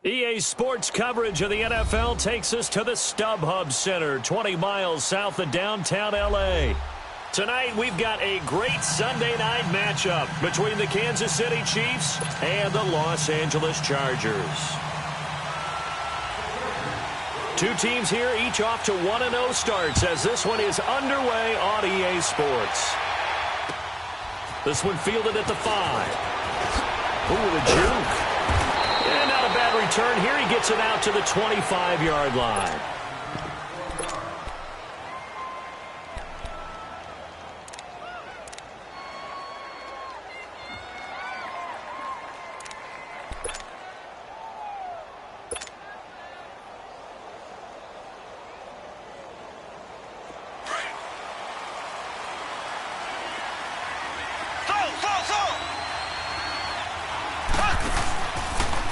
EA Sports coverage of the NFL takes us to the StubHub Center, 20 miles south of downtown L.A. Tonight, we've got a great Sunday night matchup between the Kansas City Chiefs and the Los Angeles Chargers. Two teams here, each off to 1-0 starts as this one is underway on EA Sports. This one fielded at the 5. Ooh, the juke. And not a bad return here. He gets it out to the 25-yard line.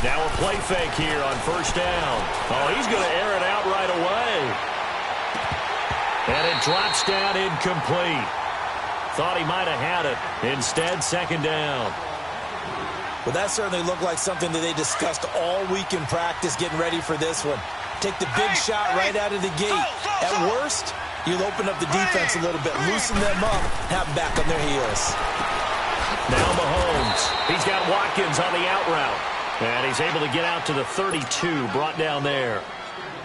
Now a play fake here on first down. Oh, he's going to air it out right away. And it drops down incomplete. Thought he might have had it. Instead, second down. Well, that certainly looked like something that they discussed all week in practice getting ready for this one. Take the big shot right out of the gate. At worst, you'll open up the defense a little bit, loosen them up, have them back on their heels. Now Mahomes. He's got Watkins on the out route. And he's able to get out to the 32, brought down there.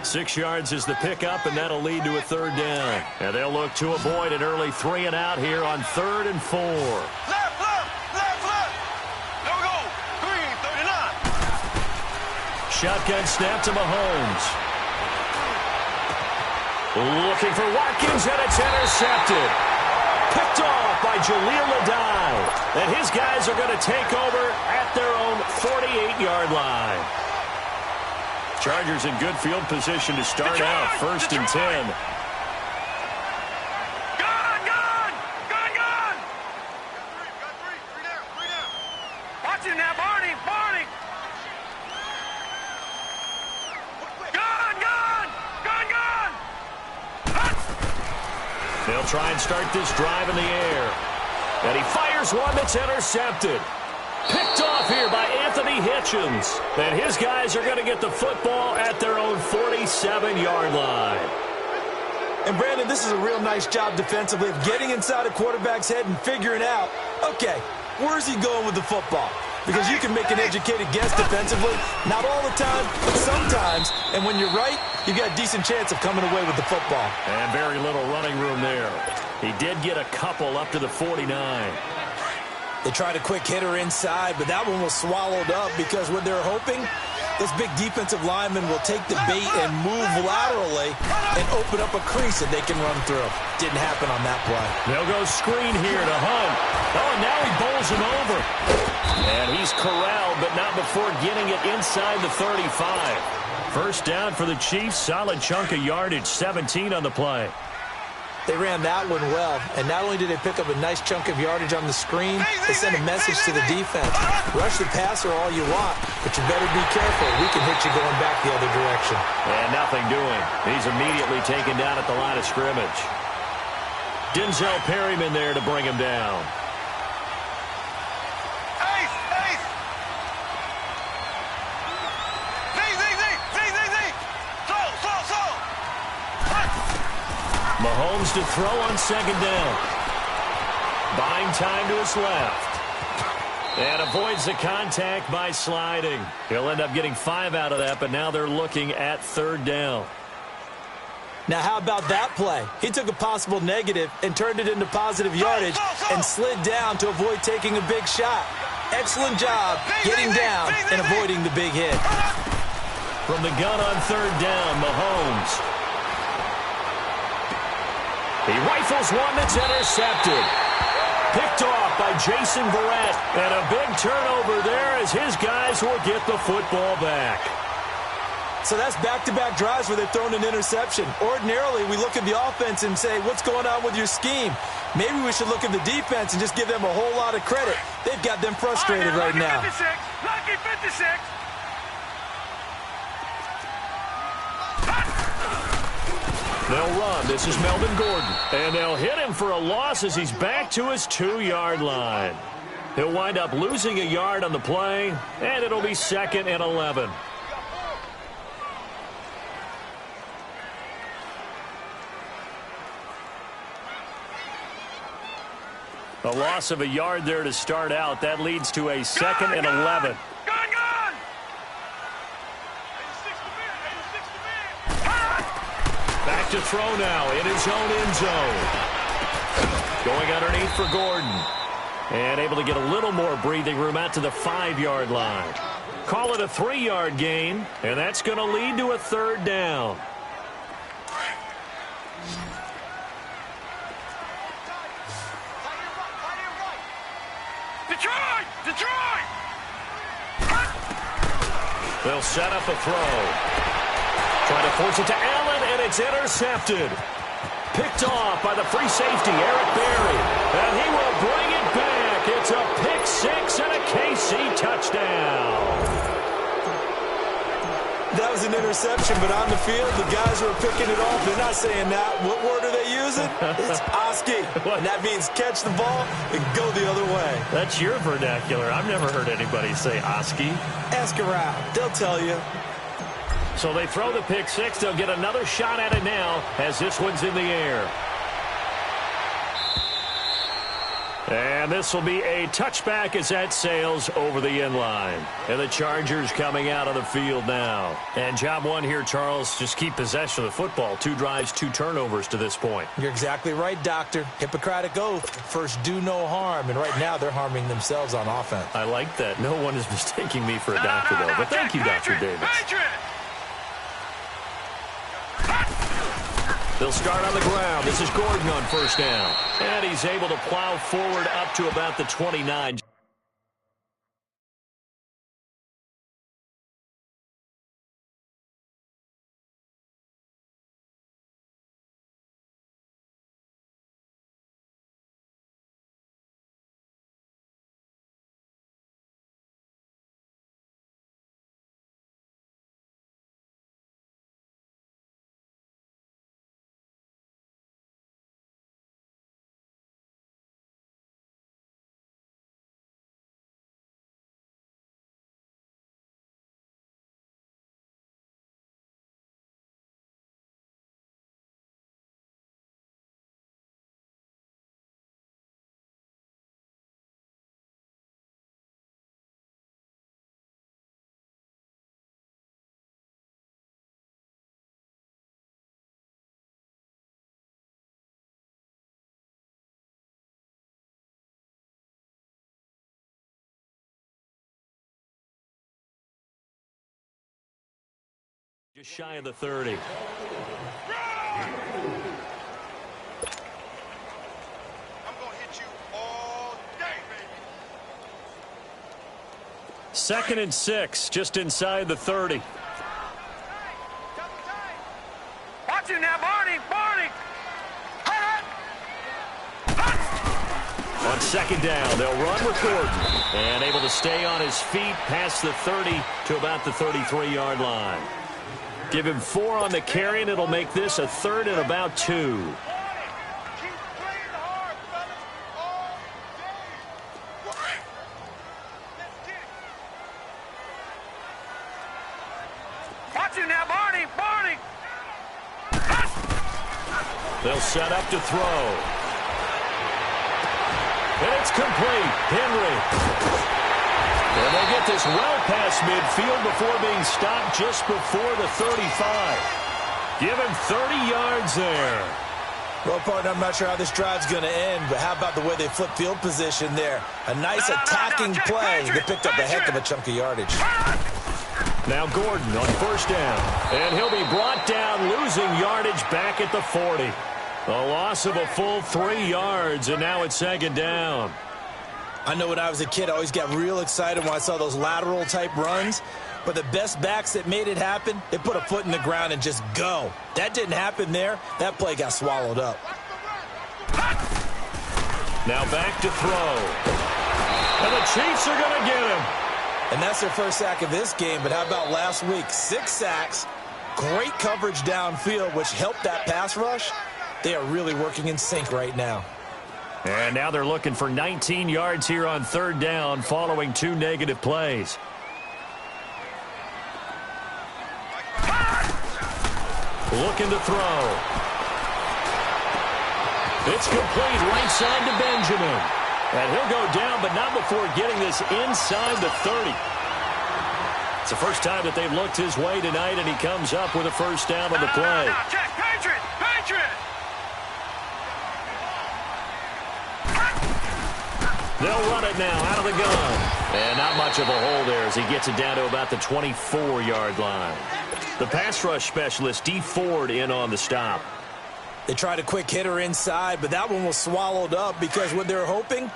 6 yards is the pickup, and that'll lead to a third down. And they'll look to avoid an early 3 and out here on 3rd and 4. Left. There we go. Green, 39. Shotgun snap to Mahomes. Looking for Watkins, and it's intercepted. Picked off by Jaleel Adai. And his guys are going to take over at their own 48-yard line. Chargers in good field position to start out, 1st and 10. Gun! Got three down. Watch it now, Barney. Gun! They'll try and start this drive in the air. And he fires one that's intercepted. Picked off here by Anthony Hitchens. And his guys are going to get the football at their own 47-yard line. And, Brandon, this is a real nice job defensively of getting inside a quarterback's head and figuring out, okay, where's he going with the football? Because you can make an educated guess defensively, not all the time, but sometimes. And when you're right, you've got a decent chance of coming away with the football. And very little running room there. He did get a couple up to the 49. They tried a quick hitter inside, but that one was swallowed up because what they're hoping, this big defensive lineman will take the bait and move laterally and open up a crease that they can run through. Didn't happen on that play. They'll go screen here to Hunt. Oh, and now he bowls him over. And he's corralled, but not before getting it inside the 35. First down for the Chiefs. Solid chunk of yardage, 17 on the play. They ran that one well, and not only did they pick up a nice chunk of yardage on the screen, they sent a message to the defense. Rush the passer all you want, but you better be careful. We can hit you going back the other direction. And nothing doing. He's immediately taken down at the line of scrimmage. Denzel Perryman there to bring him down. Mahomes to throw on second down. Buying time to his left. And avoids the contact by sliding. He'll end up getting 5 out of that, but now they're looking at third down. Now, how about that play? He took a possible negative and turned it into positive yardage and slid down to avoid taking a big shot. Excellent job getting down and avoiding the big hit. From the gun on third down, Mahomes. He rifles one that's intercepted. Picked off by Jason Verrett. And a big turnover there as his guys will get the football back. So that's back-to-back drives where they've thrown an interception. Ordinarily, we look at the offense and say, what's going on with your scheme? Maybe we should look at the defense and just give them a whole lot of credit. They've got them frustrated right now. Lucky 56. They'll run. This is Melvin Gordon. And they'll hit him for a loss as he's back to his 2-yard line. He'll wind up losing a yard on the play, and it'll be 2nd and 11. A loss of a yard there to start out. That leads to a 2nd and 11. Gone! Back to throw now in his own end zone. Going underneath for Gordon. And able to get a little more breathing room out to the 5-yard line. Call it a 3-yard gain, and that's going to lead to a 3rd down. Detroit! They'll set up a throw. Trying to force it to Allen, and it's intercepted. Picked off by the free safety, Eric Berry. And he will bring it back. It's a pick 6 and a KC touchdown. That was an interception, but on the field, the guys who are picking it off, they're not saying that. What word are they using? It's Oski. And that means catch the ball and go the other way. That's your vernacular. I've never heard anybody say Oski. Ask around. They'll tell you. So they throw the pick 6. They'll get another shot at it now as this one's in the air. And this will be a touchback as that sails over the end line. And the Chargers coming out of the field now. And job one here, Charles, just keep possession of the football. 2 drives, 2 turnovers to this point. You're exactly right, Doctor. Hippocratic oath. First, do no harm. And right now, they're harming themselves on offense. I like that. No one is mistaking me for a doctor, though. But thank you, Dr. Davis. They'll start on the ground. This is Gordon on 1st down. And he's able to plow forward up to about the 29. Just shy of the 30. I'm going to hit you all day, baby. 2nd and 6, just inside the 30. Watch it now, Barney! On 2nd down, they'll run with Gordon. And able to stay on his feet past the 30 to about the 33-yard line. Give him 4 on the carry, and it'll make this a 3rd and about 2. Watch it now, Barney! They'll set up to throw. And it's complete. Henry. And they get this well past midfield before being stopped just before the 35. Give him 30 yards there. Well, partner, I'm not sure how this drive's going to end, but how about the way they flip field position there? A nice attacking play. They picked up a heck of a chunk of yardage. Now Gordon on 1st down. And he'll be brought down, losing yardage back at the 40. A loss of a full 3 yards, and now it's 2nd down. I know when I was a kid, I always got real excited when I saw those lateral-type runs. But the best backs that made it happen, they put a foot in the ground and just go. That didn't happen there. That play got swallowed up. Now back to throw. And the Chiefs are going to get him. And that's their first sack of this game. But how about last week? 6 sacks, great coverage downfield, which helped that pass rush. They are really working in sync right now. And now they're looking for 19 yards here on 3rd down following 2 negative plays. Looking to throw. It's complete right side to Benjamin. And he'll go down, but not before getting this inside the 30. It's the first time that they've looked his way tonight, and he comes up with a first down on the play. Check, Patriot! Patriot! They'll run it now out of the gun. And not much of a hole there as he gets it down to about the 24-yard line. The pass rush specialist, D. Ford, in on the stop. They tried a quick hitter inside, but that one was swallowed up because what they're hoping,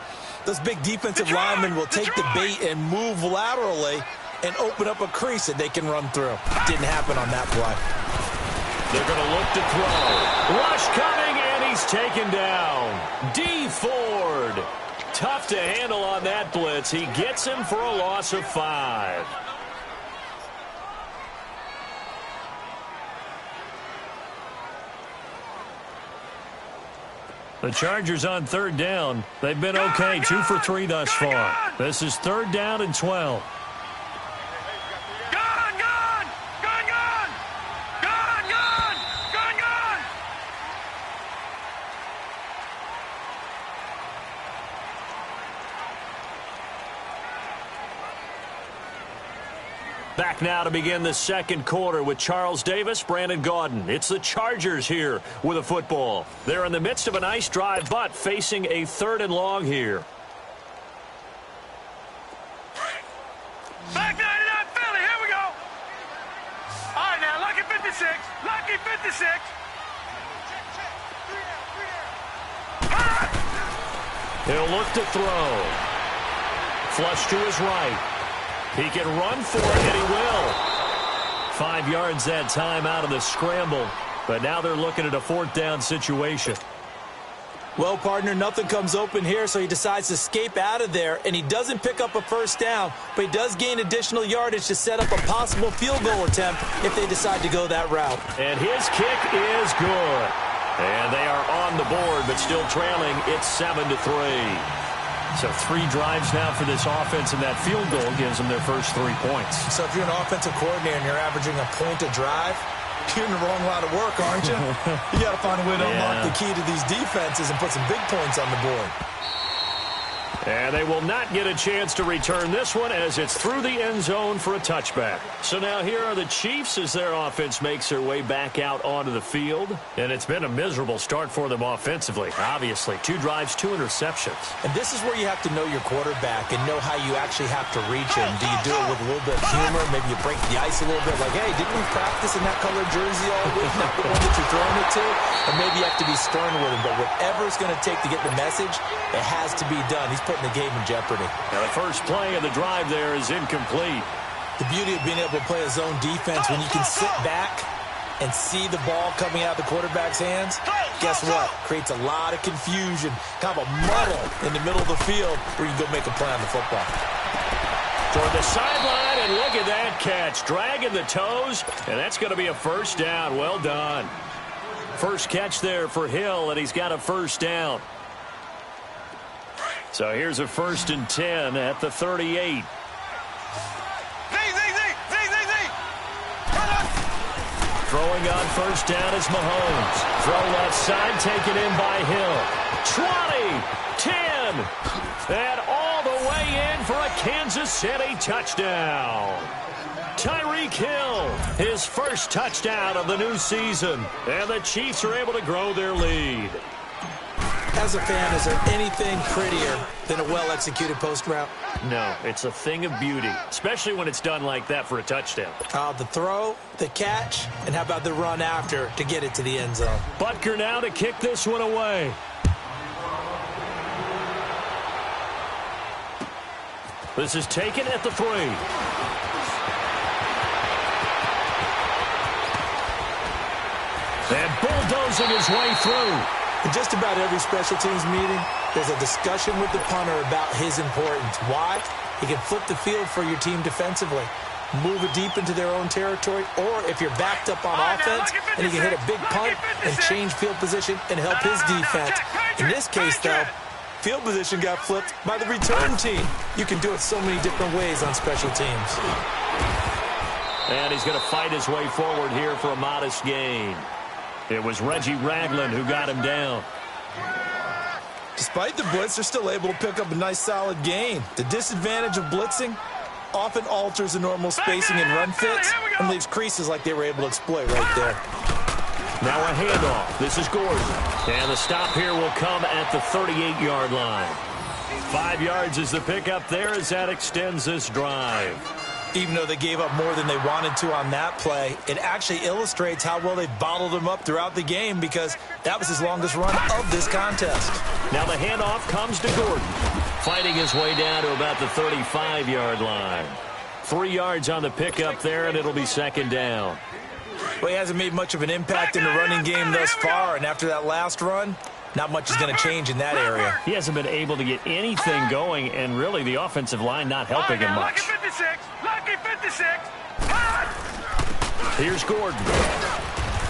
those big defensive linemen will take the bait and move laterally and open up a crease that they can run through. Didn't happen on that play. They're going to look to throw. Rush coming, and he's taken down. D. Ford. Tough to handle on that blitz. He gets him for a loss of 5. The Chargers on third down. They've been okay, 2 for 3 thus far. This is third down and 12. Back now to begin the second quarter with Charles Davis, Brandon Gaudin. It's the Chargers here with a football. They're in the midst of a nice drive, but facing a 3rd and long here. Back 99 Philly, here we go. All right, now, lucky 56. Lucky 56. He'll look to throw. Flush to his right. He can run for it, and he will. 5 yards that time out of the scramble. But now they're looking at a 4th down situation. Well, partner, nothing comes open here, so he decides to escape out of there, and he doesn't pick up a first down, but he does gain additional yardage to set up a possible field goal attempt if they decide to go that route. And his kick is good. And they are on the board, but still trailing. It's 7-3. So 3 drives now for this offense, and that field goal gives them their first 3 points. So if you're an offensive coordinator and you're averaging a point a drive, you're in the wrong line of work, aren't you? You got to find a way to unlock the key to these defenses and put some big points on the board. And they will not get a chance to return this one as it's through the end zone for a touchback. So now here are the Chiefs as their offense makes their way back out onto the field. And it's been a miserable start for them offensively. Obviously, 2 drives, 2 interceptions. And this is where you have to know your quarterback and know how you actually have to reach him. Do you do it with a little bit of humor? Maybe you break the ice a little bit like, hey, didn't we practice in that colored jersey all week? Not the one that you're throwing it to? And maybe you have to be stern with him. But whatever it's going to take to get the message, it has to be done. He's putting the game in jeopardy. Now the first play of the drive there is incomplete. The beauty of being able to play a zone defense when you can sit back and see the ball coming out of the quarterback's hands, guess what? Creates a lot of confusion, kind of a muddle in the middle of the field where you can go make a play on the football. Toward the sideline, and look at that catch. Dragging the toes, and that's going to be a first down. Well done. First catch there for Hill, and he's got a first down. So here's a 1st and 10 at the 38. Throwing on first down is Mahomes. Throw left side, taken in by Hill. 20, 10, and all the way in for a Kansas City touchdown. Tyreek Hill, his first touchdown of the new season. And the Chiefs are able to grow their lead. As a fan, is there anything prettier than a well-executed post route? No, it's a thing of beauty, especially when it's done like that for a touchdown. The throw, the catch, and how about the run after to get it to the end zone? Butker now to kick this one away. This is taken at the 3. And bulldozing his way through. In just about every special teams meeting, there's a discussion with the punter about his importance. Why? He can flip the field for your team defensively, move it deep into their own territory, or if you're backed up on offense, and he can hit a big punt and change field position and help his defense. In this case, though, field position got flipped by the return team. You can do it so many different ways on special teams. And he's going to fight his way forward here for a modest gain. It was Reggie Ragland who got him down. Despite the blitz, they're still able to pick up a nice solid gain. The disadvantage of blitzing often alters the normal spacing and run fits and leaves creases like they were able to exploit right there. Now a handoff. This is Gordon. And the stop here will come at the 38-yard line. 5 yards is the pickup there as that extends this drive. Even though they gave up more than they wanted to on that play, it actually illustrates how well they bottled him up throughout the game because that was his longest run of this contest. Now the handoff comes to Gordon, fighting his way down to about the 35-yard line. 3 yards on the pickup there, and it'll be second down. Well, he hasn't made much of an impact in the running game thus far, and after that last run, not much is going to change in that area. He hasn't been able to get anything going, and really the offensive line not helping him much. Lucky 56. Here's Gordon.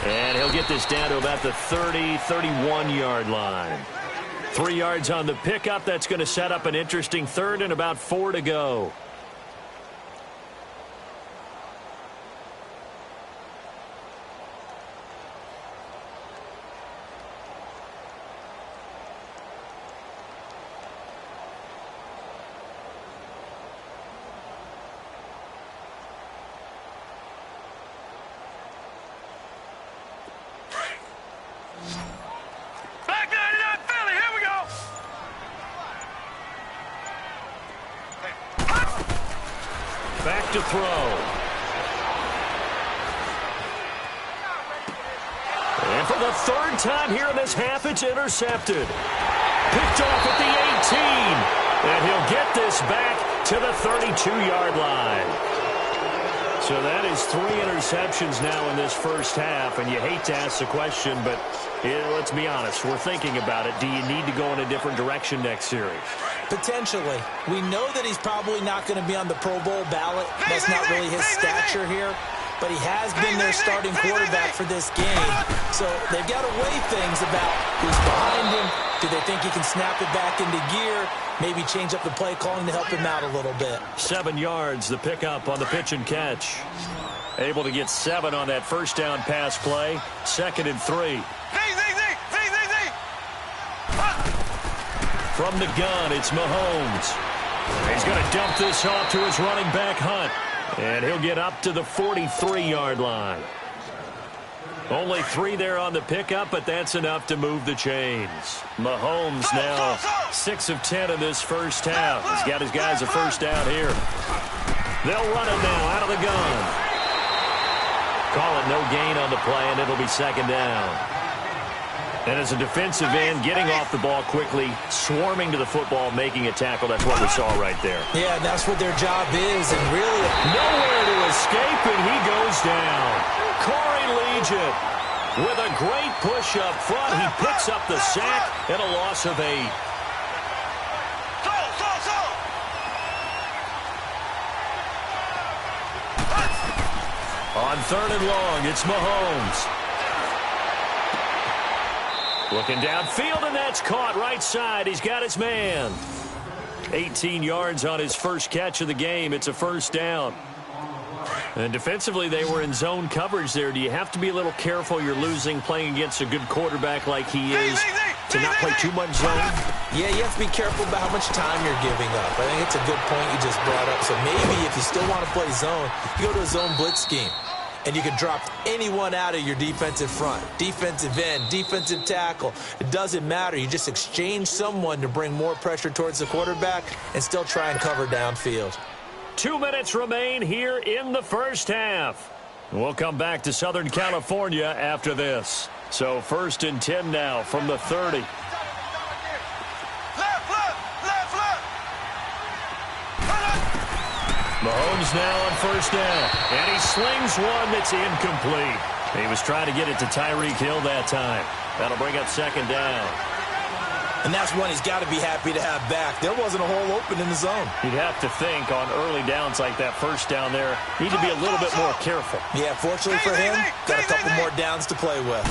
And he'll get this down to about the 30, 31-yard line. 3 yards on the pickup. That's going to set up an interesting third and about 4 to go. Back to throw. And for the third time here in this half, it's intercepted. Picked off at the 18. And he'll get this back to the 32-yard line. So that is 3 interceptions now in this first half. And you hate to ask the question, but let's be honest. We're thinking about it. Do you need to go in a different direction next series? Potentially. We know that he's probably not going to be on the Pro Bowl ballot. That's not really his stature here. But he has been their starting quarterback for this game. So they've got to weigh things about who's behind him. Do they think he can snap it back into gear? Maybe change up the play calling to help him out a little bit. 7 yards, the pickup on the pitch and catch. Able to get 7 on that first down pass play. 2nd and 3. From the gun, it's Mahomes. He's going to dump this off to his running back, Hunt. And he'll get up to the 43-yard line. Only 3 there on the pickup, but that's enough to move the chains. Mahomes now 6 of 10 in this first half. He's got his guys a first down here. They'll run it now out of the gun. Call it no gain on the play, and it'll be second down. And as a defensive end, getting off the ball quickly, swarming to the football, making a tackle. That's what we saw right there. Yeah, that's what their job is. And really, nowhere to escape, and he goes down. Corey Legent with a great push up front. He picks up the sack and a loss of 8. On 3rd and long, it's Mahomes. Looking downfield, and that's caught right side. He's got his man. 18 yards on his first catch of the game. It's a first down. And defensively, they were in zone coverage there. Do you have to be a little careful? You're losing playing against a good quarterback like he is to not play too much zone? Yeah, you have to be careful about how much time you're giving up. I think it's a good point you just brought up. So maybe if you still want to play zone, you go to a zone blitz scheme. And you can drop anyone out of your defensive front. Defensive end, defensive tackle. It doesn't matter. You just exchange someone to bring more pressure towards the quarterback and still try and cover downfield. 2 minutes remain here in the first half. We'll come back to Southern California after this. So 1st and 10 now from the 30. Mahomes now on first down, and he slings one that's incomplete. He was trying to get it to Tyreek Hill that time. That'll bring up second down. And that's one he's got to be happy to have back. There wasn't a hole open in the zone. You'd have to think on early downs like that first down there, need to be a little bit more careful. Yeah, fortunately for him, got a couple more downs to play with.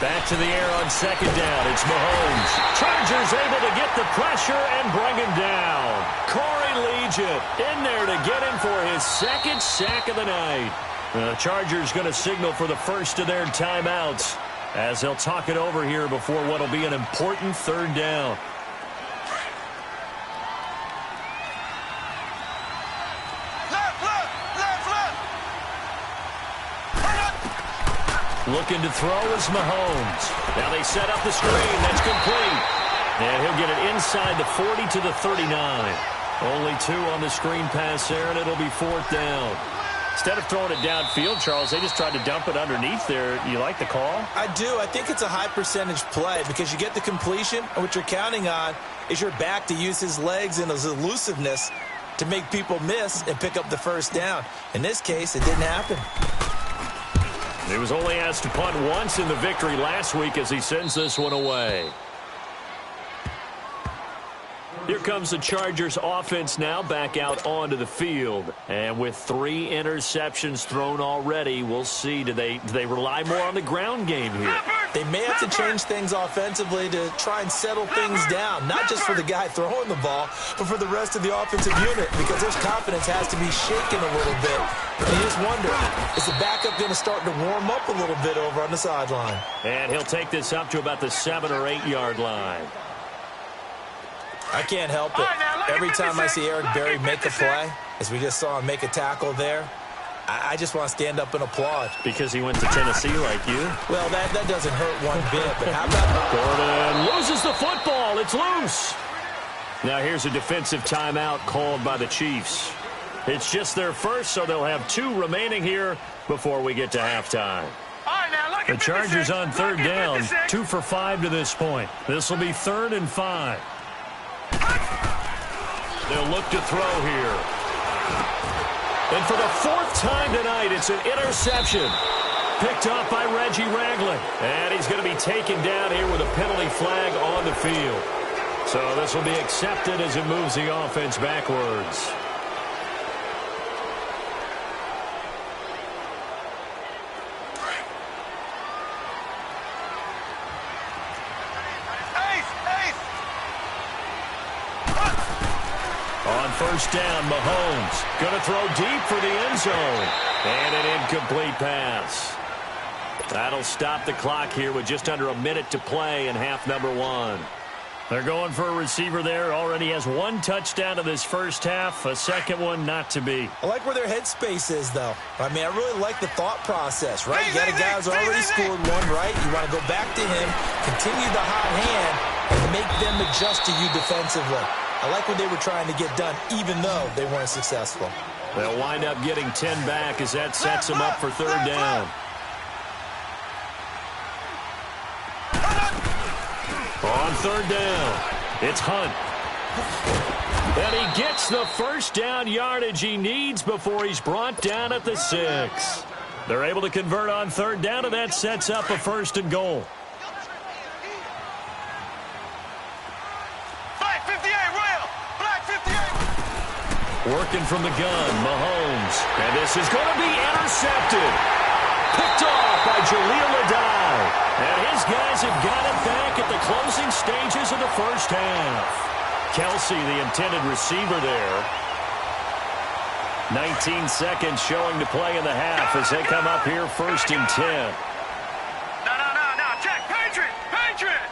Back to the air on second down. It's Mahomes. Chargers able to get the pressure and bring him down. Corey Legent in there to get him for his 2nd sack of the night. The Chargers going to signal for the first of their timeouts. as they'll talk it over here before what will be an important third down. Looking to throw is Mahomes. Now they set up the screen. That's complete. And he'll get it inside the 40 to the 39. Only 2 on the screen pass there, and it'll be 4th down. Instead of throwing it downfield, Charles, they just tried to dump it underneath there. You like the call? I do. I think it's a high-percentage play because you get the completion, and what you're counting on is your back to use his legs and his elusiveness to make people miss and pick up the first down. In this case, it didn't happen. He was only asked to punt once in the victory last week as he sends this one away. Here comes the Chargers offense now back out onto the field. And with 3 interceptions thrown already, we'll see. Do they rely more on the ground game here? They may have to change things offensively to try and settle things down, not just for the guy throwing the ball, but for the rest of the offensive unit, because their confidence has to be shaken a little bit. And you just wonder, is the backup going to start to warm up a little bit over on the sideline? And he'll take this up to about the 7 or 8 yard line. I can't help it. Every time I see Eric Berry make a play, as we just saw him make a tackle there, I just want to stand up and applaud. Because he went to Tennessee like you? Well, that doesn't hurt one bit, but how about... Gordon loses the football. It's loose. Now here's a defensive timeout called by the Chiefs. It's just their first, so they'll have 2 remaining here before we get to halftime. The Chargers on 3rd down, 2 for 5 to this point. This will be 3rd and 5. They'll look to throw here. And for the 4th time tonight, it's an interception. Picked off by Reggie Ragland. And he's going to be taken down here with a penalty flag on the field. So this will be accepted as it moves the offense backwards. On 1st down, Mahomes going to throw deep for the end zone. And an incomplete pass. That'll stop the clock here with just under a minute to play in half number 1. They're going for a receiver there. Already has 1 touchdown in this first half. A second one not to be. I like where their headspace is, though. I mean, I really like the thought process, right? You got a guy who's already scored 1, right? You want to go back to him, continue the hot hand, and make them adjust to you defensively. I like what they were trying to get done, even though they weren't successful. They'll wind up getting 10 back as that sets them up for 3rd down. On 3rd down, it's Hunt. And he gets the first down yardage he needs before he's brought down at the 6. They're able to convert on 3rd down, and that sets up a 1st and goal. Working from the gun, Mahomes. And this is going to be intercepted. Picked off by Jaleel Adai. And his guys have got it back at the closing stages of the first half. Kelsey, the intended receiver there. 19 seconds showing to play in the half as they come up here 1st and 10. No. Check. Patriot.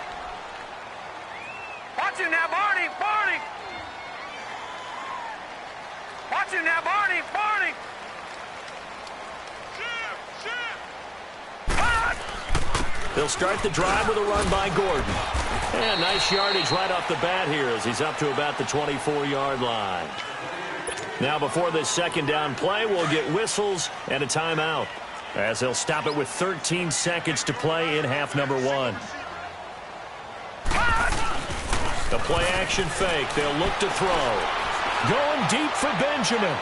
Watch him now, Barney. Watch him now, Barney. They'll start the drive with a run by Gordon. And nice yardage right off the bat here as he's up to about the 24-yard line. Now before this 2nd down play, we'll get whistles and a timeout as they'll stop it with 13 seconds to play in half number 1. The play-action fake. They'll look to throw. Going deep for Benjamin.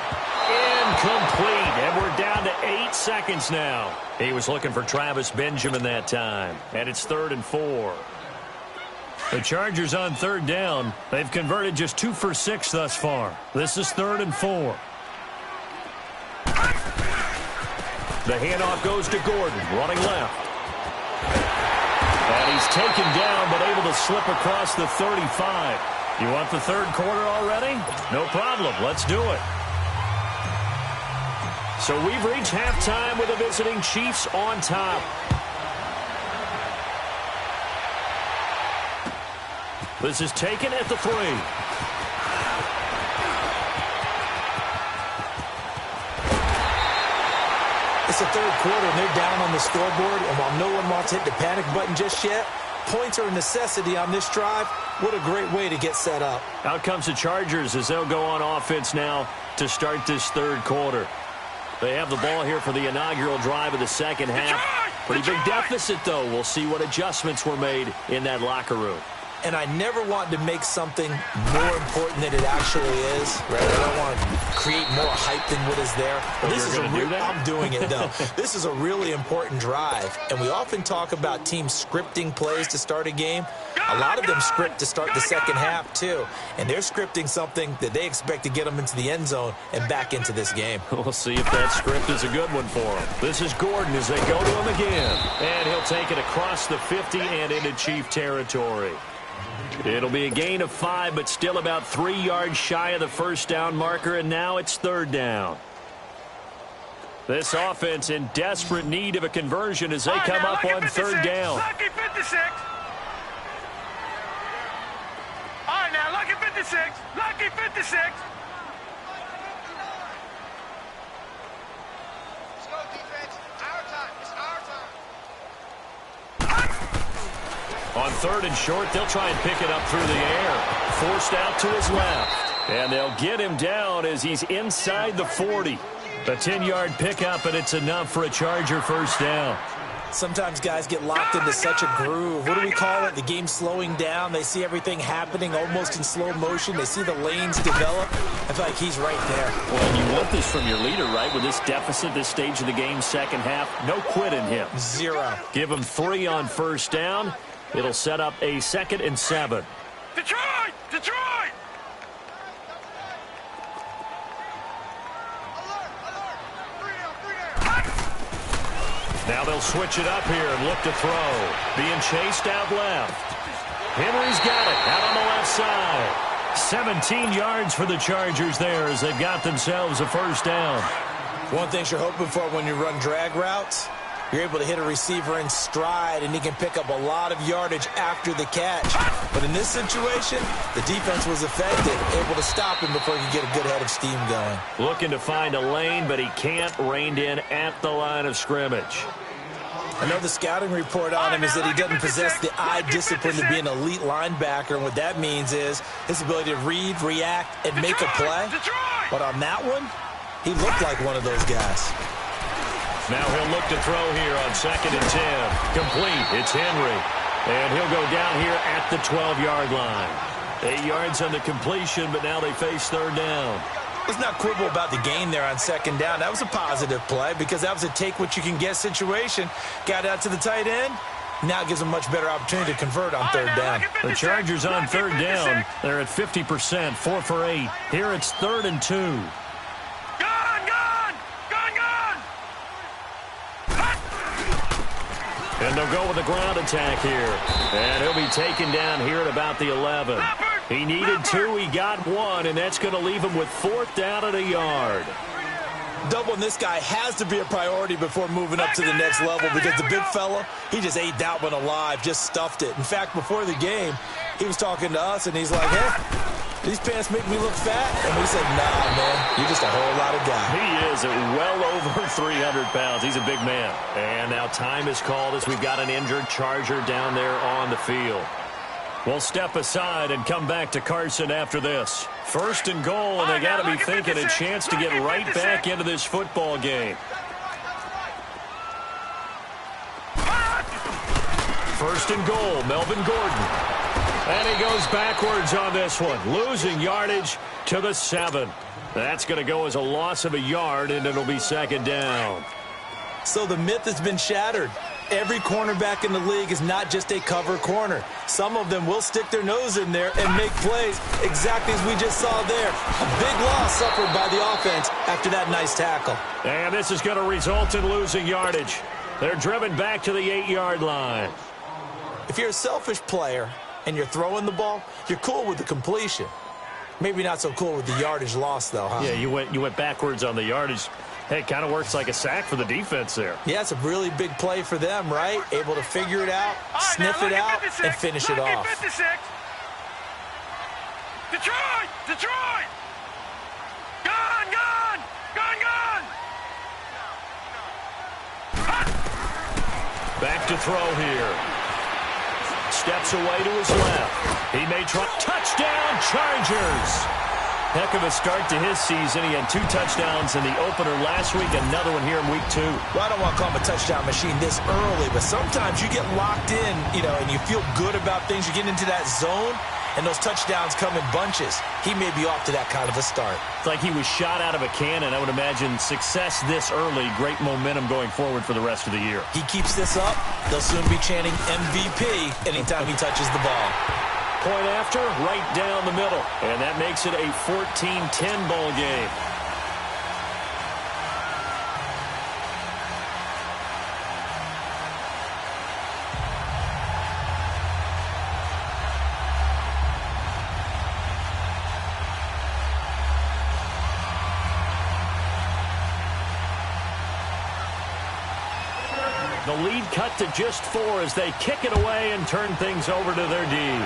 Incomplete. And we're down to 8 seconds now. He was looking for Travis Benjamin that time. And it's 3rd and 4. The Chargers on 3rd down. They've converted just 2 for 6 thus far. This is 3rd and 4. The handoff goes to Gordon, running left. And he's taken down, but able to slip across the 35. You want the 3rd quarter already? No problem. Let's do it. So we've reached halftime with the visiting Chiefs on top. This is taken at the 3. It's the third quarter, and they're down on the scoreboard, and while no one wants to hit the panic button just yet, points are a necessity on this drive. What a great way to get set up. Out comes the Chargers as they'll go on offense now to start this third quarter. They have the ball here for the inaugural drive of the second half. Pretty big deficit, though. We'll see what adjustments were made in that locker room. And I never want to make something more important than it actually is. Right? I don't want to create more hype than what is there. Oh, This is I'm doing it, though. This is a really important drive. And we often talk about teams scripting plays to start a game. A lot of them script to start the second half, too. And they're scripting something that they expect to get them into the end zone and back into this game. We'll see if that script is a good one for them. This is Gordon as they go to him again. And he'll take it across the 50 and into Chief territory. It'll be a gain of 5, but still about 3 yards shy of the first down marker, and now it's third down. This offense in desperate need of a conversion as they come up on third down. Lucky 56. All right, now, lucky 56. Lucky 56. Let's go, defense. Our time. It's our time. On third and short, they'll try and pick it up through the air. Forced out to his left. And they'll get him down as he's inside the 40. A 10-yard pickup, and it's enough for a Charger first down. Sometimes guys get locked into such a groove. What do we call it? The game's slowing down. They see everything happening almost in slow motion. They see the lanes develop. I feel like he's right there. Well, you want this from your leader, right? With this deficit, this stage of the game, second half, no quit in him. 0. Give him 3 on first down. It'll set up a 2nd and 7. Detroit! Detroit! Now they'll switch it up here and look to throw. Being chased out left. Henry's got it out on the left side. 17 yards for the Chargers there as they've got themselves a first down. One thing you're hoping for when you run drag routes, you're able to hit a receiver in stride, and he can pick up a lot of yardage after the catch. But in this situation, the defense was effective, able to stop him before he could get a good head of steam going. Looking to find a lane, but he can't, reined in at the line of scrimmage. I know the scouting report on him is that he doesn't possess the eye discipline to be an elite linebacker, and what that means is his ability to read, react, and make a play. But on that one, he looked like one of those guys. Now he'll look to throw here on 2nd and 10. Complete. It's Henry. And he'll go down here at the 12-yard line. 8 yards on the completion, but now they face third down. Let's not quibble about the gain there on 2nd down. That was a positive play because that was a take-what-you-can-get situation. Got out to the tight end. Now it gives them a much better opportunity to convert on third down. The Chargers on third down. They're at 50%, 4 for 8. Here it's 3rd and 2. And they'll go with a ground attack here. And he'll be taken down here at about the 11. He needed 2, he got 1, and that's going to leave him with 4th down and a yard. Doubling this guy has to be a priority before moving up to the next level because the big fella, he just ate that one alive, just stuffed it. In fact, before the game, he was talking to us, and he's like, hey, these pants make me look fat? And we said, nah, man, you're just a whole lot of guy. He is at well over 300 pounds. He's a big man. And now time is called as we've got an injured Charger down there on the field. We'll step aside and come back to Carson after this. 1st and goal, and they got to be thinking a chance to get right back into this football game. 1st and goal, Melvin Gordon. And he goes backwards on this one, losing yardage to the 7. That's going to go as a loss of a yard, and it'll be 2nd down. So the myth has been shattered. Every cornerback in the league is not just a cover corner. Some of them will stick their nose in there and make plays exactly as we just saw there. A big loss suffered by the offense after that nice tackle. And this is going to result in losing yardage. They're driven back to the 8-yard line. If you're a selfish player and you're throwing the ball, you're cool with the completion. Maybe not so cool with the yardage loss, though, huh? Yeah, you went backwards on the yardage. Hey, it kind of works like a sack for the defense there. Yeah, it's a really big play for them, right? Able to figure it out, sniff it out, and finish it off. Detroit! Detroit! Gone, gone! Gone, gone! Back to throw here. Steps away to his left. He may try. Touchdown, Chargers! Heck of a start to his season. He had 2 touchdowns in the opener last week, another one here in week 2. Well, I don't want to call him a touchdown machine this early, but sometimes you get locked in, and you feel good about things. You get into that zone, and those touchdowns come in bunches. He may be off to that kind of a start. It's like he was shot out of a cannon. I would imagine success this early, great momentum going forward for the rest of the year. He keeps this up, they'll soon be chanting MVP anytime he touches the ball. Point after, right down the middle. And that makes it a 14-10 ball game. The lead cut to just 4 as they kick it away and turn things over to their D.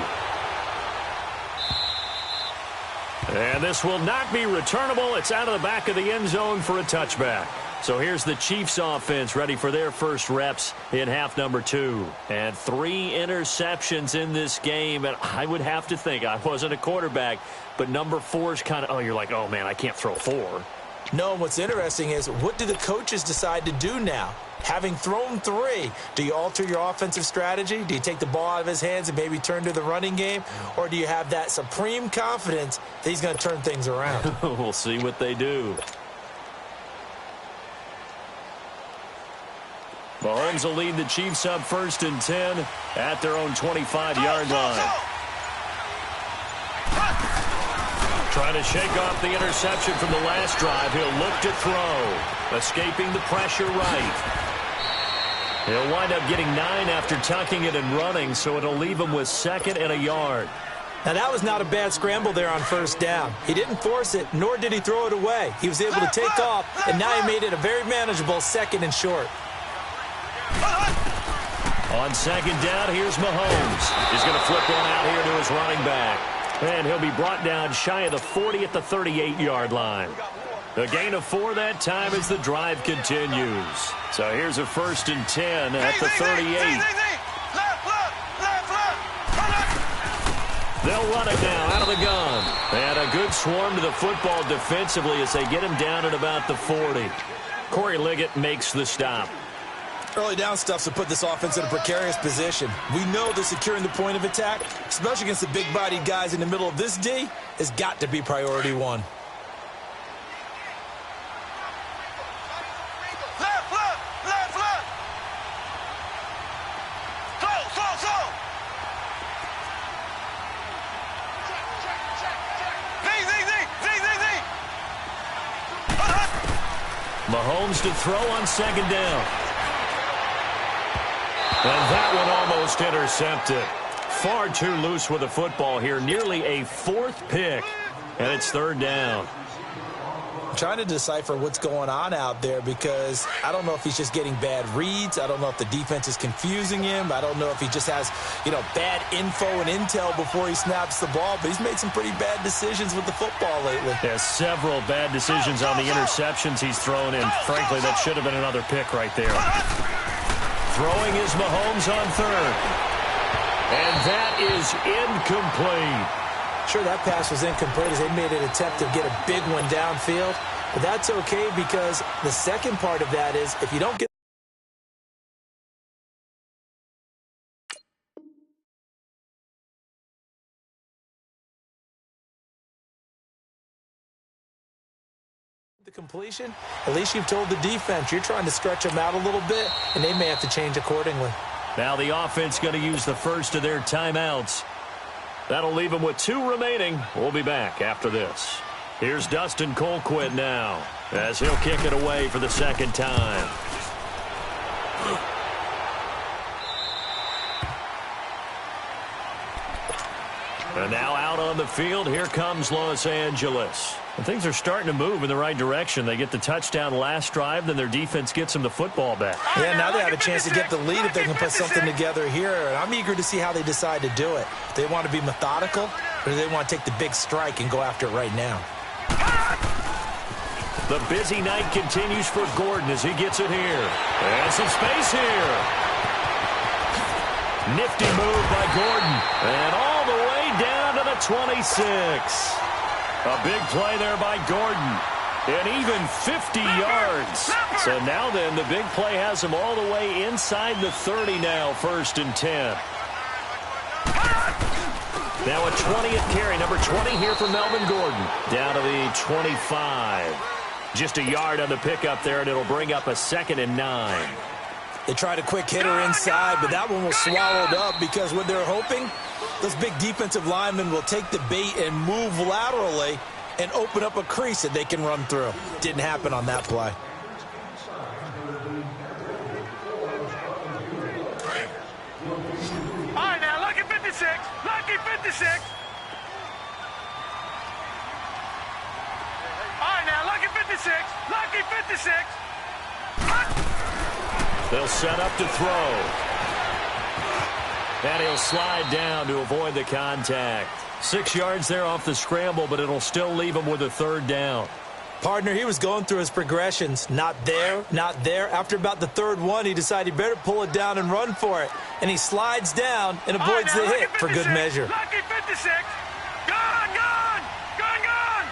And this will not be returnable. It's out of the back of the end zone for a touchback. So here's the Chiefs offense ready for their first reps in half number 2. And 3 interceptions in this game. And I would have to think, I wasn't a quarterback, but number 4 is kind of, you're like, oh, man, I can't throw 4. No, what's interesting is what do the coaches decide to do now? Having thrown 3, do you alter your offensive strategy? Do you take the ball out of his hands and maybe turn to the running game? Or do you have that supreme confidence that he's going to turn things around? We'll see what they do. Mahomes will lead the Chiefs up 1st and 10 at their own 25-yard line. Trying to shake off the interception from the last drive. He'll look to throw. Escaping the pressure right. He'll wind up getting 9 after tucking it and running, so it'll leave him with 2nd and a yard. Now, that was not a bad scramble there on 1st down. He didn't force it, nor did he throw it away. He was able to take off, and now he made it a very manageable 2nd and short. On 2nd down, here's Mahomes. He's going to flip one out here to his running back. And he'll be brought down shy of the 40 at the 38-yard line. A gain of 4 that time as the drive continues. So here's a 1st and 10 at the 38. They'll run it now out of the gun. And a good swarm to the football defensively as they get him down at about the 40. Corey Liggett makes the stop. Early down stuff to put this offense in a precarious position. We know that securing the point of attack, especially against the big-bodied guys in the middle of this D, has got to be priority 1. Mahomes to throw on 2nd down. And that one almost intercepted. Far too loose with the football here. Nearly a 4th pick. And it's 3rd down. I'm trying to decipher what's going on out there because I don't know if he's just getting bad reads. I don't know if the defense is confusing him. I don't know if he just has, bad info and intel before he snaps the ball. But he's made some pretty bad decisions with the football lately. There's several bad decisions on the interceptions he's thrown in. Frankly, that should have been another pick right there. Throwing is Mahomes on 3rd. And that is incomplete. Sure, that pass was incomplete as they made an attempt to get a big one downfield. But that's okay because the second part of that is if you don't get the completion, at least you've told the defense you're trying to stretch them out a little bit, and they may have to change accordingly. Now the offense going to use the first of their timeouts. That'll leave them with 2 remaining. We'll be back after this. Here's Dustin Colquitt now as he'll kick it away for the 2nd time. And now out on the field, here comes Los Angeles. And things are starting to move in the right direction. They get the touchdown last drive, then their defense gets them the football back. Yeah, now they have a chance to get the lead if they can put something together here. And I'm eager to see how they decide to do it. They want to be methodical. or do they want to take the big strike and go after it right now? The busy night continues for Gordon as he gets it here. And some space here. Nifty move by Gordon. And all the way down to the 26. A big play there by Gordon. And even 50 yards. So now then, the big play has him all the way inside the 30 now, 1st and 10. Now a 20th carry, number 20 here for Melvin Gordon. Down to the 25. Just a yard on the pickup there, and it'll bring up a 2nd and 9. They tried a quick hitter inside, but that one was swallowed up because what they're hoping, those big defensive linemen will take the bait and move laterally and open up a crease that they can run through. Didn't happen on that play. All right, now, lucky 56. Lucky 56. All right, now, lucky 56. Lucky 56. They'll set up to throw. And he'll slide down to avoid the contact. 6 yards there off the scramble, but it'll still leave him with a 3rd down. Partner, he was going through his progressions. Not there, not there. After about the 3rd one, he decided he better pull it down and run for it. And he slides down and avoids the hit for good measure. Lucky 56. Gone, gone. Gone, gone.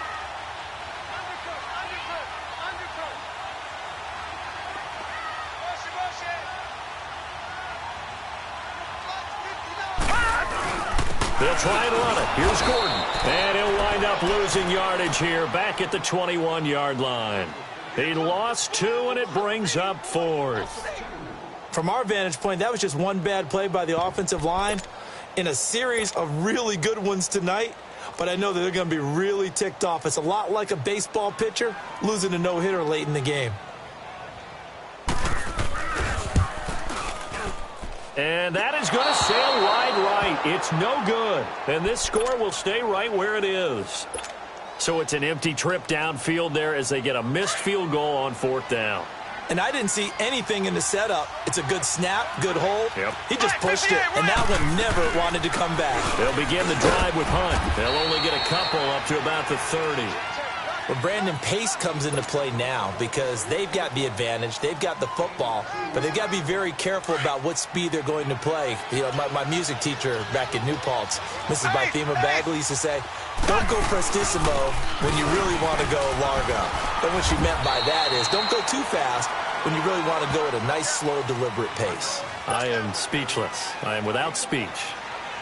They'll try and run it. Here's Gordon. And he'll wind up losing yardage here back at the 21-yard line. He lost 2, and it brings up 4th. From our vantage point, that was just one bad play by the offensive line in a series of really good ones tonight. But I know that they're going to be really ticked off. It's a lot like a baseball pitcher losing a no-hitter late in the game. And that is going to sail wide right. It's no good. And this score will stay right where it is. So it's an empty trip downfield there as they get a missed field goal on 4th down. And I didn't see anything in the setup. It's a good snap, good hold. Yep. He just pushed it, and that one never wanted to come back. They'll begin the drive with Hunt. They'll only get a couple up to about the 30. Well, Brandon, pace comes into play now because they've got the advantage. They've got the football, but they've got to be very careful about what speed they're going to play. You know, my music teacher back in New Paltz, Mrs. Bythema Bagley, used to say, don't go prestissimo when you really want to go largo. And what she meant by that is don't go too fast when you really want to go at a nice, slow, deliberate pace. I am speechless. I am without speech.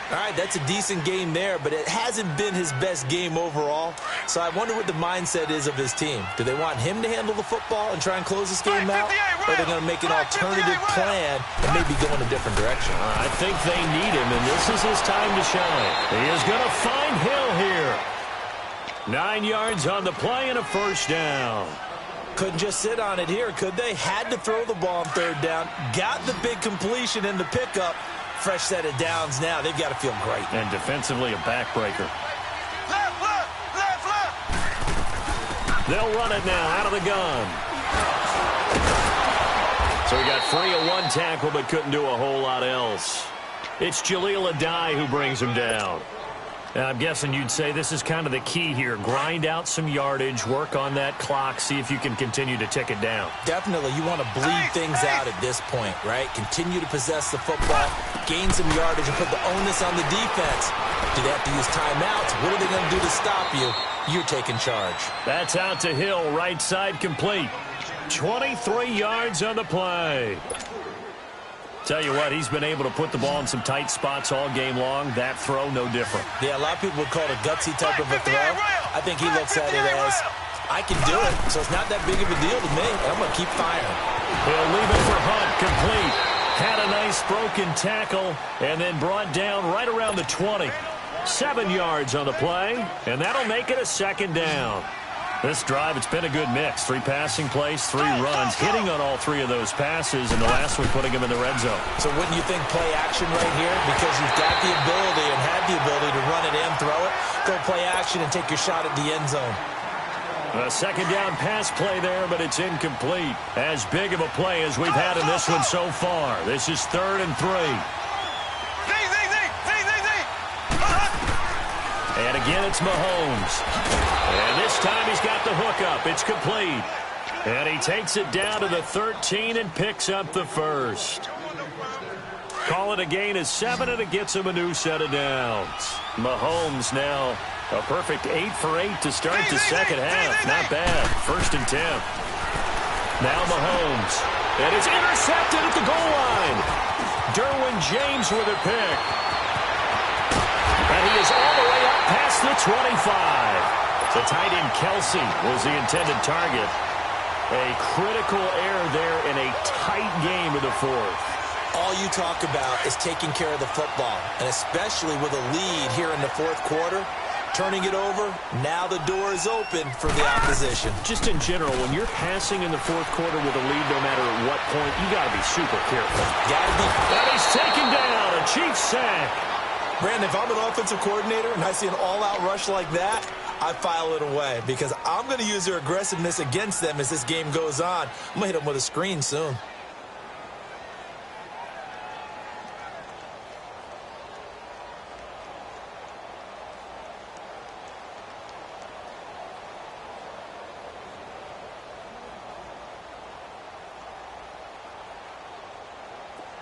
All right, that's a decent game there, but it hasn't been his best game overall. So I wonder what the mindset is of his team. Do they want him to handle the football and try and close this game out? Or are they going to make an alternative plan and maybe go in a different direction? I think they need him, and this is his time to shine. He is going to find Hill here. 9 yards on the play and a 1st down. Couldn't just sit on it here, could they? Had to throw the ball on 3rd down. Got the big completion in the pickup. Fresh set of downs now. They've got to feel great. And defensively, a backbreaker. Left, left, left, left. They'll run it now out of the gun. So he got free of 1 tackle, but couldn't do a whole lot else. It's Jaleel Adai who brings him down. Now, I'm guessing you'd say this is kind of the key here. Grind out some yardage, work on that clock, see if you can continue to tick it down. Definitely. You want to bleed things out at this point, right? Continue to possess the football, gain some yardage, and put the onus on the defense. Do they have to use timeouts? What are they going to do to stop you? You're taking charge. That's out to Hill, right side complete. 23 yards on the play. Tell you what, he's been able to put the ball in some tight spots all game long. That throw, no different. Yeah, a lot of people would call it a gutsy type of a throw. I think he looks at it as, I can do it, so it's not that big of a deal to me. I'm going to keep firing. He'll leave it for Hunt, complete. Had a nice broken tackle, and then brought down right around the 20. 7 yards on the play, and that'll make it a 2nd down. This drive, it's been a good mix. 3 passing plays, 3 runs, hitting on all 3 of those passes, and the last one putting him in the red zone. So wouldn't you think play action right here? Because you've got the ability and had the ability to run it and throw it. Go play action and take your shot at the end zone. A 2nd down pass play there, but it's incomplete. As big of a play as we've had in this one so far. This is 3rd and 3. And again, it's Mahomes. And this time he's got the hookup. It's complete. And he takes it down to the 13 and picks up the first. Call it a gain of 7, and it gets him a new set of downs. Mahomes now a perfect 8 for 8 to start the second half. Not bad. 1st and 10. Now Mahomes. And it's intercepted at the goal line. Derwin James with a pick. And he is all the way up past the 25. The tight end Kelsey was the intended target. A critical error there in a tight game of the 4th. All you talk about is taking care of the football, and especially with a lead here in the 4th quarter, turning it over, now the door is open for the opposition. Just in general, when you're passing in the 4th quarter with a lead, no matter at what point, you got to be super careful. And he's taken down, a Chiefs sack. Brandon, if I'm an offensive coordinator and I see an all-out rush like that, I file it away because I'm going to use their aggressiveness against them as this game goes on. I'm going to hit them with a screen soon.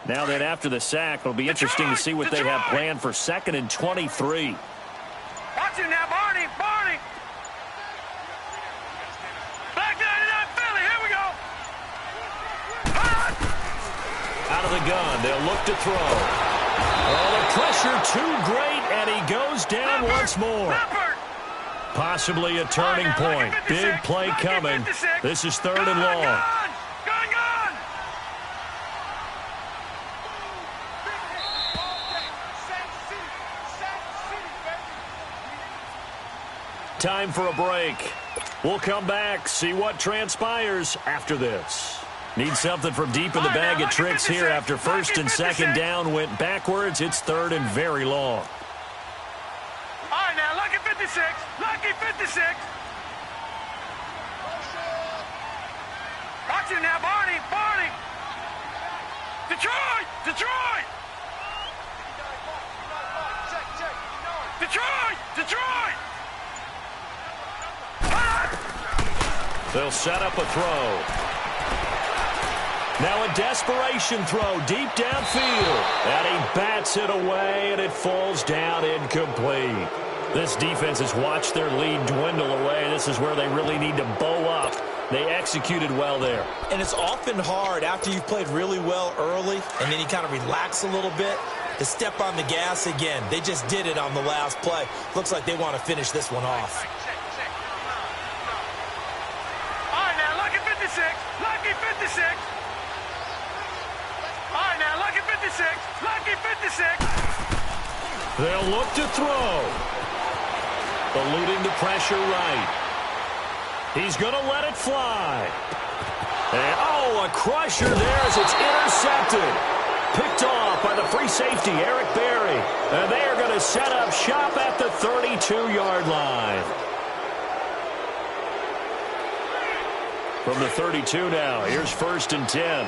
Now then, after the sack, it'll be interesting to see what they have planned for 2nd and 23. Watch him now, Barney. Back 99 Philly, here we go. Out of the gun, they'll look to throw. Oh, the pressure too great, and he goes down once more. Possibly a turning point. Big play coming. This is 3rd and long. Time for a break. We'll come back, see what transpires after this. Need something from deep in the bag of tricks here after 1st and 2nd down went backwards. It's 3rd and very long. All right, now, lucky 56. Lucky 56. Watch him now, Barney. Detroit. They'll set up a throw. Now a desperation throw deep downfield. And he bats it away, and it falls down incomplete. This defense has watched their lead dwindle away. This is where they really need to bow up. They executed well there. And it's often hard after you've played really well early, and then you kind of relax a little bit, to step on the gas again. They just did it on the last play. Looks like they want to finish this one off. Lucky 56. All right, now, lucky 56. Lucky 56. They'll look to throw. Eluding the pressure right. He's going to let it fly. And, oh, a crusher there as it's intercepted. Picked off by the free safety, Eric Berry. And they are going to set up shop at the 32-yard line. From the 32 now, here's 1st and 10.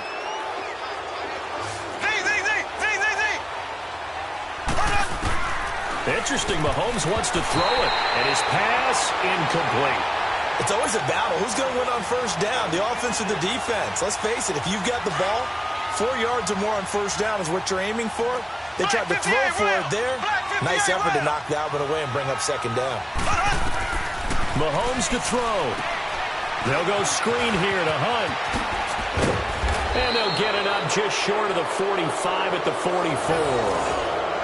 Interesting, Mahomes wants to throw it, and his pass incomplete. It's always a battle. Who's going to win on 1st down, the offense or the defense? Let's face it, if you've got the ball, 4 yards or more on 1st down is what you're aiming for. They tried to throw for it there. Nice effort to knock that one away and bring up 2nd down. Mahomes to throw. They'll go screen here to Hunt. And they'll get it up just short of the 45 at the 44.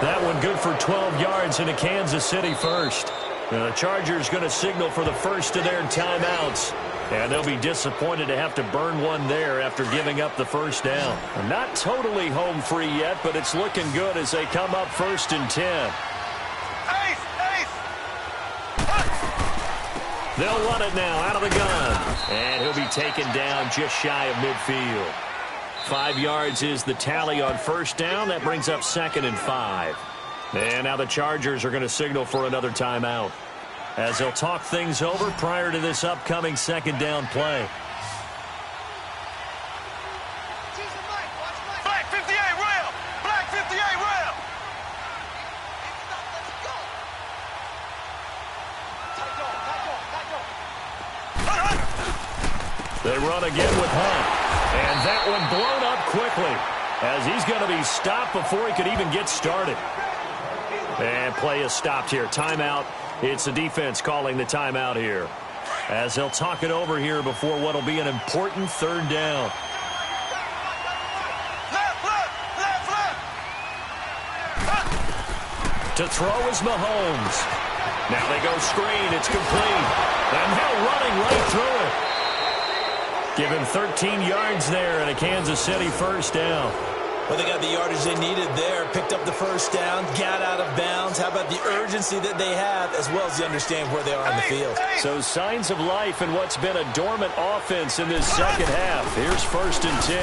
That one good for 12 yards into Kansas City first. Now the Chargers going to signal for the first of their timeouts. And they'll be disappointed to have to burn one there after giving up the 1st down. Not totally home free yet, but it's looking good as they come up 1st and 10. They'll run it now out of the gun. And he'll be taken down just shy of midfield. 5 yards is the tally on 1st down. That brings up 2nd and 5. And now the Chargers are going to signal for another timeout, as they'll talk things over prior to this upcoming 2nd down play. Black 58 rail. Black 58 rail. They run again with Hunt. And that one blown up quickly as he's going to be stopped before he could even get started. And play is stopped here. Timeout. It's the defense calling the timeout here, as they'll talk it over here before what will be an important third down. To throw is Mahomes. Now they go screen. It's complete. And now running right through it. Give him 13 yards there and a Kansas City first down. Well, they got the yardage they needed there. Picked up the first down, got out of bounds. How about the urgency that they have, as well as the understanding where they are on the field? So signs of life in what's been a dormant offense in this second half. Here's 1st and 10.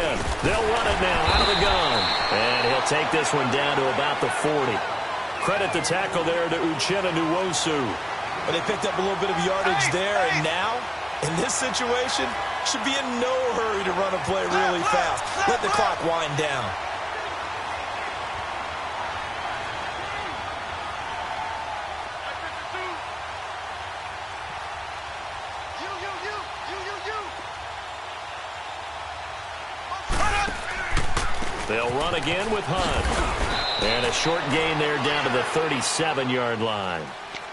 They'll run it now out of the gun. And he'll take this one down to about the 40. Credit the tackle there to Uchenna Nwosu. But they picked up a little bit of yardage there, and now, in this situation, should be in no hurry to run a play really fast. Let the clock wind down. They'll run again with Hunt. And a short gain there down to the 37-yard line.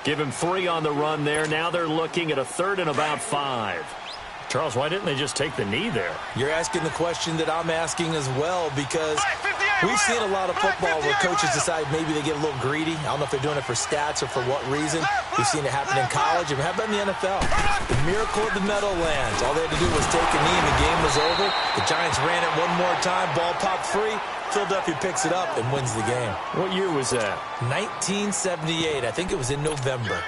Give him 3 on the run there. Now they're looking at a 3rd and about 5. Charles, why didn't they just take the knee there? You're asking the question that I'm asking as well, because we've seen a lot of football where coaches decide maybe they get a little greedy. I don't know if they're doing it for stats or for what reason. We've seen it happen in college, and how about in the NFL? The miracle of the Meadowlands. All they had to do was take a knee, and the game was over. The Giants ran it one more time. Ball popped free. Philadelphia picks it up and wins the game. What year was that? 1978. I think it was in November.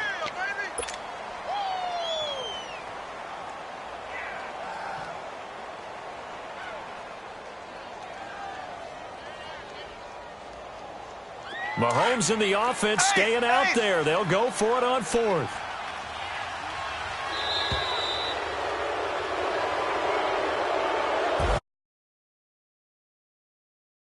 Mahomes in the offense staying out there. They'll go for it on 4th.